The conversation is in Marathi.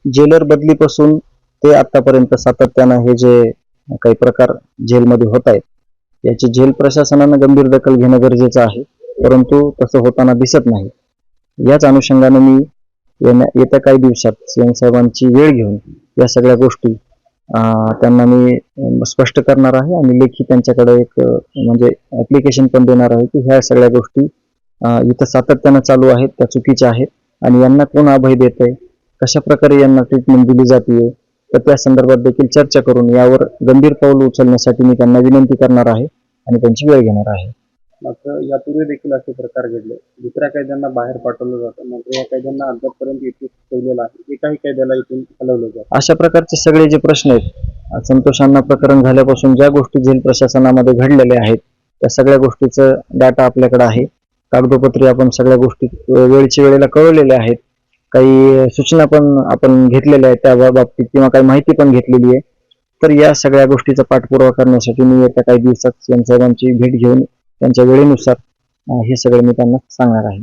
जेलर बदलीपासून ते आतापर्यंत सातत्यानं हे जे काही प्रकार जेलमध्ये होत आहेत याची जेल प्रशासनानं गंभीर दखल घेणं गरजेचं आहे, परंतु तसं होताना दिसत नाही. याच अनुषंगाने मी येत्या काही दिवसात सीएम साहेबांची वेळ घेऊन या सगळ्या गोष्टी त्यांना मी स्पष्ट करणार आहे आणि लेखी त्यांच्याकडे एक म्हणजे ऍप्लिकेशन पण देणार आहे की ह्या सगळ्या गोष्टी इथं सातत्यानं चालू आहेत, त्या चुकीच्या आहेत आणि यांना कोण अभय देतंय, कशा प्रकारे यांना ट्रीटमेंट दिली जाते, तर त्या संदर्भात देखील चर्चा करून यावर गंभीर पाऊल उचलण्यासाठी मी त्यांना विनंती करणार आहे आणि त्यांची वेळ घेणार आहे. मात्र यापूर्वी देखील असे प्रकार घडले. दुसऱ्या कैद्यांना बाहेर पाठवलं जातं, मात्र या कैद्यांना अद्यापपर्यंत इथे ठेवलेलं आहे. एकाही कैद्याला इथून हलवलं जातं. अशा प्रकारचे सगळे जे प्रश्न आहेत, संतोष अण्णा प्रकरण झाल्यापासून ज्या गोष्टी जेल प्रशासनामध्ये घडलेल्या आहेत त्या सगळ्या गोष्टीचं डाटा आपल्याकडे आहे. कागदोपत्री आपण सगळ्या गोष्टी वेळच्या वेळेला कळवलेल्या आहेत. काही सूचना पण आपण घेतलेल्या आहेत त्या बाबतीत किंवा काही माहिती पण घेतलेली आहे. तर या सगळ्या गोष्टीचा पाठपुरावा करण्यासाठी मी येत्या काही दिवसात सीएम साहेबांची भेट घेऊन त्यांच्या वेळेनुसार हे सगळं मी त्यांना सांगणार आहे.